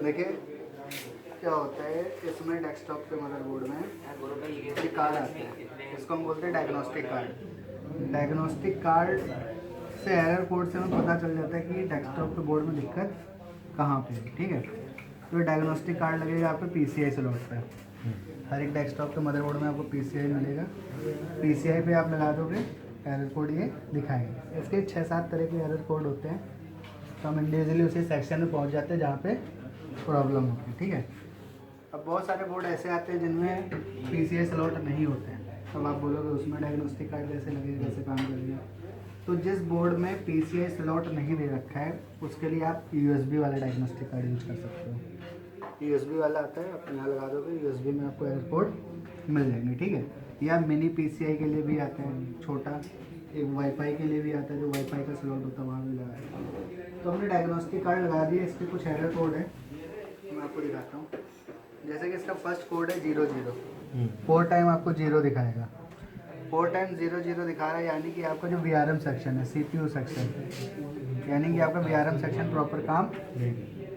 देखिए क्या होता है इसमें, डेस्कटॉप के मदरबोर्ड में ये कार्ड आता है, इसको हम बोलते हैं डायग्नोस्टिक कार्ड। डायग्नोस्टिक कार्ड से एरर कोड से हमें पता चल जाता है कि डेस्कटॉप के बोर्ड में दिक्कत कहाँ पे है। ठीक है, तो डायग्नोस्टिक कार्ड लगेगा आपको PCI स्लॉट पे। हर एक डेस्कटॉप के मदरबोर्ड में आपको PCI मिलेगा। PCI पे आप लगा दोगे, एरर कोड ये दिखाएंगे। इसके 6-7 तरह के एरर कोड होते हैं, तो हम इंडिविजुअली उसी सेक्शन में पहुंच जाते हैं जहाँ पे प्रॉब्लम होती है। ठीक है, अब बहुत सारे बोर्ड ऐसे आते हैं जिनमें PCI स्लॉट नहीं होते हैं, तब आप बोलोगे उसमें डायग्नोस्टिक कार्ड कैसे लगेगा, कैसे काम करेगा। तो जिस बोर्ड में PCI स्लॉट नहीं दे रखा है उसके लिए आप USB वाला डायग्नोस्टिक कार्ड यूज कर सकते हो। USB वाला आता है, आप यहाँ लगा दोगे, USB में आपको एरर कोड मिल जाएंगे। ठीक है, या मिनी PCI के लिए भी आता है, छोटा एक वाईफाई के लिए भी आता है, जो वाईफाई का स्लॉट होता है वहाँ भी लगाया है। तो हमने डायग्नोस्टिक कार्ड लगा दिया, इसके कुछ एरर कोड है, मैं आपको दिखाता हूँ। जैसे कि इसका फर्स्ट कोड है 00, 4 टाइम आपको 0 दिखाएगा। 4 टाइम 00 दिखा रहा है, यानी कि आपका जो VRM सेक्शन है, CPU सेक्शन, यानी कि आपका VRM सेक्शन प्रॉपर काम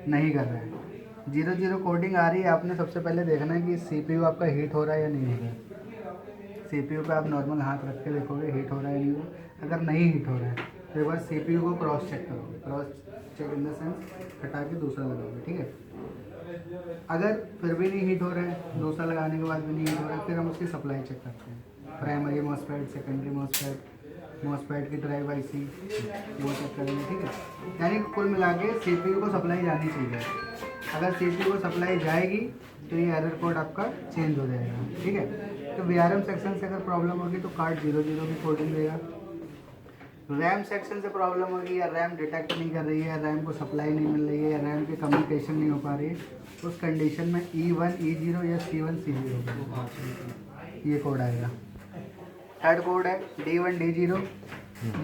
नहीं कर रहा है। 00 कोडिंग आ रही है, आपने सबसे पहले देखना है कि CPU आपका हीट हो रहा है या नहीं हो रहा है। CPU पे आप नॉर्मल हाथ रख के देखोगे हीट हो रहा है या नहीं हो रहा है। अगर नहीं हीट हो रहा है तो एक बार CPU को क्रॉस चेक करोगे, cross check in the sense हटा के दूसरा लगाओगे। ठीक है, अगर फिर भी नहीं हीट हो रहा है, दूसरा लगाने के बाद भी नहीं हीट हो रहा है, फिर हम उसकी सप्लाई चेक करते हैं। प्राइमरी मॉसफेट, सेकेंडरी मॉसफेट की ड्राइव IC वो चेक करेंगे। ठीक है, यानी कुल मिला के CPU को सप्लाई जानी चाहिए। अगर CPU को सप्लाई जाएगी तो ये एरर कोड आपका चेंज हो जाएगा। ठीक है, तो VRM सेक्शन से अगर प्रॉब्लम होगी तो कार्ड 00 की कोडिंग देगा। रैम सेक्शन से प्रॉब्लम होगी, या रैम डिटेक्ट नहीं कर रही है, या रैम को सप्लाई नहीं मिल रही है, या रैम की कम्युनिकेशन नहीं हो पा रही है, उस कंडीशन में E1 E0 या C1 C0 ये कोड आएगा। थर्ड कोड है D1 D0,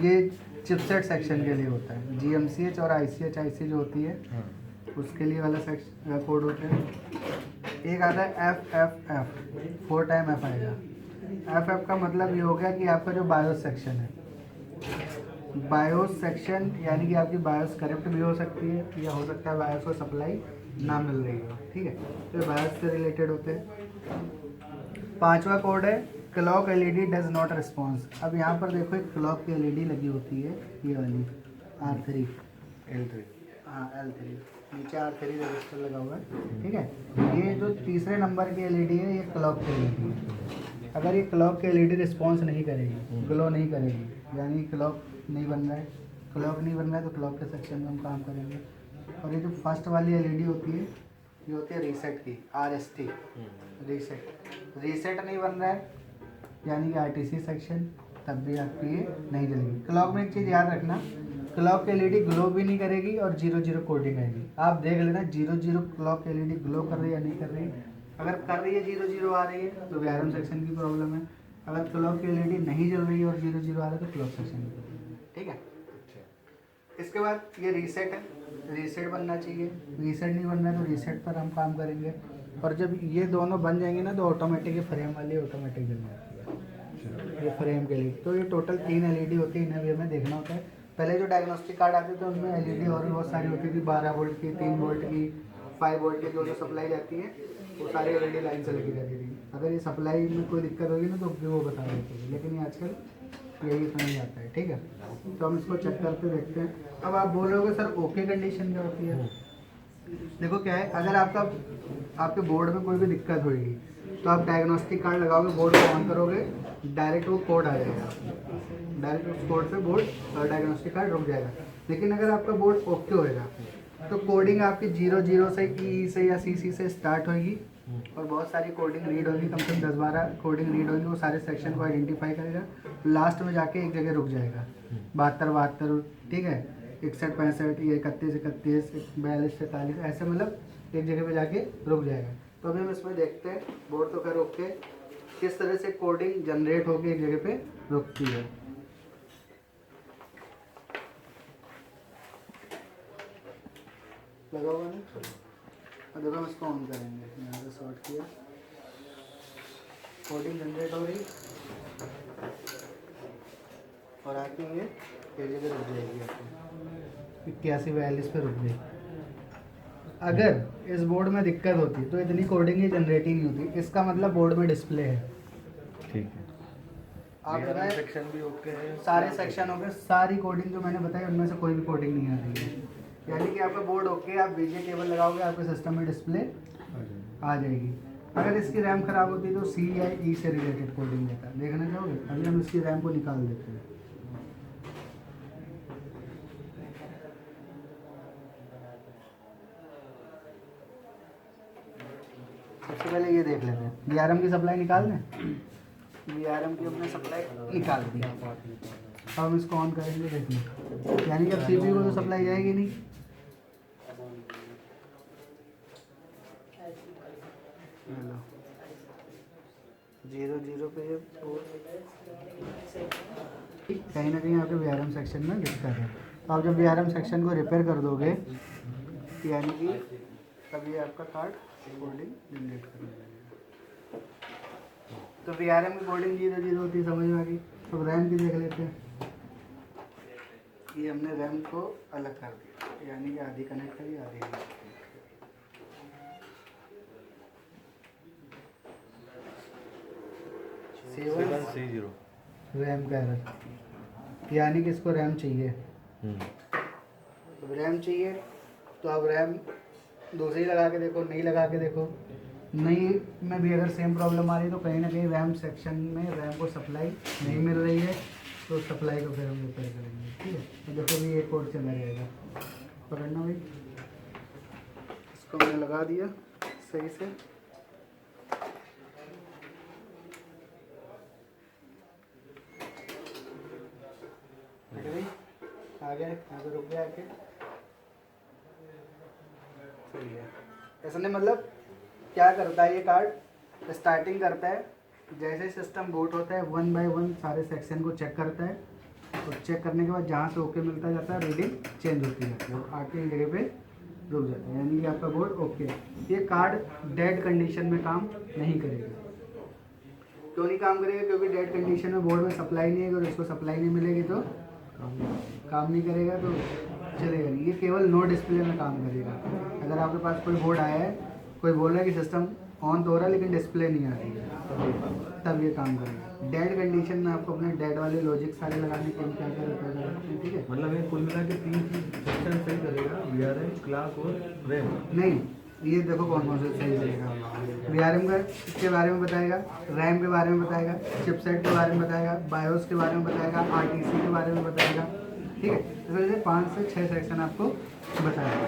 ये चिपसेट सेक्शन के लिए होता है। GMCH और ICH IC जो होती है उसके लिए वाला कोड होता है। एक आता है FFF, 4 टाइम F आएगा। FF का मतलब ये हो गया कि आपका जो बायोस सेक्शन है, बायोस सेक्शन यानी कि आपकी बायोस करप्ट भी हो सकती है, या हो सकता है बायोस को सप्लाई ना मिल रही हो। ठीक है, तो बायोस से रिलेटेड होते हैं। पांचवा कोड है clock LED does not response. अब यहाँ पर देखो एक क्लॉक की LED लगी होती है, ये वाली R3 L3, हाँ L3, नीचे R3 रजिस्टर लगा हुआ है। ठीक है, ये जो तीसरे नंबर की LED है ये क्लॉक की LED है। अगर ये क्लॉक की LED रिस्पॉन्स नहीं करेगी, ग्लो नहीं करेगी, यानी क्लॉक नहीं बन रहा है, क्लॉक नहीं बन रहा है, तो क्लॉक के सेक्शन में हम काम करेंगे। और ये जो फर्स्ट वाली LED होती है ये होती है रीसेट की, RST रीसेट नहीं बन रहा है, यानी कि RTC सेक्शन, तब भी आपकी ये नहीं जलेगी। क्लॉक में एक चीज़ याद रखना, क्लॉक की LED ग्लो भी नहीं करेगी और 00 कोडिंग आएगी। आप देख लेना 00 क्लॉक की LED ग्लो कर रही है या नहीं कर रही है। अगर कर रही है 00 आ रही है तो VRM सेक्शन की प्रॉब्लम है। अगर क्लॉक की LED नहीं जल रही है और 00 आ रहा है तो क्लॉक सेक्शन की प्रॉब्लम है। ठीक है, इसके बाद ये रीसेट है, रीसेट बनना चाहिए। रीसेट नहीं बन रहा है तो रीसेट पर हम काम करेंगे, और जब ये दोनों बन जाएंगे ना तो ऑटोमेटिक ये फ्रेम वाली ऑटोमेटिक जल जाती है, ये फ्रेम के लिए। तो ये टोटल 3 LED होती है, इन्हें भी हमें देखना होता है। पहले जो डायग्नोस्टिक कार्ड आते थे उनमें LED और भी बहुत सारी होती थी, 12 वोल्ट की, 3 वोल्ट की, 5 वोल्ट की, जो सप्लाई जाती है वो सारी LED लाइन से लगी रहती थी। अगर ये सप्लाई में कोई दिक्कत होगी ना तो भी वो बता देते थे, लेकिन ये आजकल यही समझ आता है। ठीक है, तो हम इसको चेक करके देखते हैं। अब आप बोलोगे सर ओके कंडीशन क्या होती है। देखो क्या है, अगर आपके बोर्ड में कोई भी दिक्कत होगी तो आप डायग्नोस्टिक कार्ड लगाओगे, बोर्ड को ऑन करोगे, डायरेक्ट वो कोड आ जाएगा, डायरेक्ट उस कोड पे बोर्ड डायग्नोस्टिक कार्ड रुक जाएगा। लेकिन अगर आपका बोर्ड ओके होएगा तो कोडिंग आपकी 00 से E से या CC से स्टार्ट होगी, और बहुत सारी कोडिंग रीड होगी, कम से कम 10-12 कोडिंग रीड होगी, वो सारे सेक्शन को आइडेंटिफाई करेगा, लास्ट में जाके एक जगह रुक जाएगा, 72 ठीक है, 61-65 या 31-31 42-43 ऐसे, मतलब एक जगह पे जाके रुक जाएगा। तो अभी हम इसमें देखते हैं बोर्ड तो कर ओके, किस तरह से कोडिंग जनरेट होकर एक जगह पे रुकती है। लगा हुआ है, और देखो हम इसको ऑन करेंगे, यहाँ से शॉर्ट किया, कोडिंग जनरेट हो रही और आके ये एक जगह रुक जाएगी, आपको 81-42 पे रुक गई। अगर इस बोर्ड में दिक्कत होती तो इतनी कोडिंग ही जनरेट ही नहीं होती। इसका मतलब बोर्ड में डिस्प्ले है। ठीक है। आप बताएं, सेक्शन भी ओके है, सारे सेक्शन हो गए, सारी कोडिंग जो मैंने बताई उनमें से कोई भी कोडिंग नहीं आ रही है। यानी कि आपका बोर्ड ओके, आप VGA केबल लगाओगे आपके सिस्टम में डिस्प्ले आ जाएगी। अगर इसकी रैम खराब होती तो C या E से रिलेटेड कोडिंग देता। देखना चाहोगे? अभी हम इसकी रैम को निकाल देते हैं। सबसे पहले ये देख लेते हैं, VRM की सप्लाई निकाल दें। VRM की हमने सप्लाई निकाल दी। अब हम इसको ऑन करेंगे, देखना यानी कि अब CPU को तो सप्लाई जाएगी नहीं। हेलो 0 पे ये कहीं ना कहीं आपके VRM सेक्शन में दिक्कत है। तो आप जब VRM सेक्शन को रिपेयर कर दोगे यानी कि तभी आपका कार्ड कोडिंग जनरेट करने लगेगा। तो VRM की कोडिंग 0 होती है, समझ में आ गई। तो रैम की देख लेते हैं। ये हमने रैम को अलग कर दिया, यानी कि आधी कनेक्ट करी आधी नहीं। रैम का एरर, यानी कि इसको रैम चाहिए। तो रैम चाहिए तो आप रैम दूसरी लगा के देखो, नहीं लगा के देखो। नहीं में भी अगर सेम प्रॉब्लम आ रही है तो कहीं ना कहीं रैम सेक्शन में रैम को सप्लाई नहीं मिल रही है, तो सप्लाई को फिर हम रिपेयर करेंगे। ठीक है, तो देखो भी एक और चला रहेगा। पकड़ना भाई, इसको मैंने लगा दिया सही से। आ गया, यहाँ पे रुक गया आके। सही है। ऐसा नहीं, मतलब क्या करता है ये कार्ड, स्टार्टिंग करता है जैसे सिस्टम बूट होता है 1 बाय 1 सारे सेक्शन को चेक करता है। और चेक करने के बाद जहाँ से ओके मिलता जाता है रीडिंग चेंज होती जाती है और आके इस जगह पे रुक जाता है, यानी कि आपका बोर्ड ओके। ये कार्ड डेड कंडीशन में काम नहीं करेगा। क्यों नहीं काम करेगा? क्योंकि डेड कंडीशन में बोर्ड में सप्लाई नहीं है। अगर उसको सप्लाई नहीं मिलेगी तो काम नहीं करेगा, तो चलेगा नहीं। ये केवल नो डिस्प्ले में काम करेगा। अगर आपके पास कोई बोर्ड आया है, कोई बोल रहा है कि सिस्टम ऑन तो हो रहा है लेकिन डिस्प्ले नहीं आ रही है, तब ये काम करेगा। डेड कंडीशन में आपको अपने डेड वाले लॉजिक सारे लगाने के क्या क्या रिपेयर करते हैं। ठीक है, मतलब ये कुल मिला के 3 चीज सेक्शन सही करेगा, VRM, क्लॉक और रैम। नहीं ये देखो कौन कौन से सही करेगा। VRM का के बारे में बताएगा, रैम के बारे में बताएगा, चिपसेट के बारे में बताएगा, बायोस के बारे में बताएगा, RTC के बारे में बताएगा। ठीक है, इस वजह से 5 से 6 सेक्शन आपको बताएगा।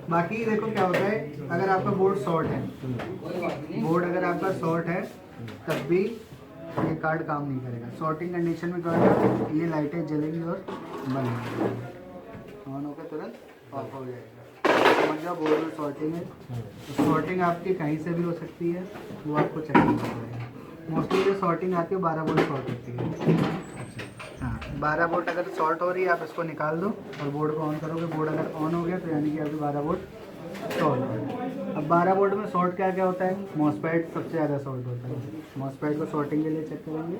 बाकी देखो क्या होता है, अगर आपका बोर्ड शॉर्ट है, बोर्ड अगर आपका शॉर्ट है तब भी ये कार्ड काम नहीं करेगा। शॉर्टिंग कंडीशन में क्या होगा, ये लाइटें जलेंगी और बंद हो जाएगी, ऑन होकर तुरंत ऑफ हो जाएगा। समझ जाओ बोर्ड में शॉर्टिंग है। तो शॉर्टिंग आपकी कहीं से भी हो सकती है, वो आपको चेक करना पड़ेगा। मोस्टली जो शॉर्टिंग आती है 12 वोल्ट शॉर्ट होती है। हाँ 12 वोल्ट अगर शॉर्ट हो रही है आप इसको निकाल दो और बोर्ड को ऑन करोगे। बोर्ड अगर ऑन हो गया तो यानी कि आपकी 12 वोल्ट शॉर्ट हो गया। अब 12 वोल्ट में शॉर्ट क्या क्या होता है, मॉसफेट सबसे ज़्यादा शॉर्ट होता है। मॉसफेट को शॉर्टिंग के लिए चेक करेंगे।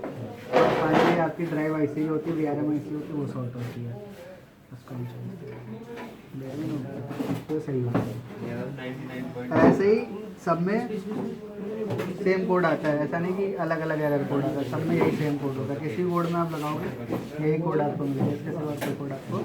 और फाइनली आपकी ड्राइव IC होती है, VRM IC होती है, वो शॉर्ट होती है। उसको हम तो सही होता है। ऐसे ही सब में सेम कोड आता है, ऐसा नहीं कि अलग अलग एरर कोड आता है, सब में यही सेम कोड होता है। किसी बोर्ड में आप लगाओगे यही कोड आपको मिलेगा, इसके सिवा कोई कोड आपको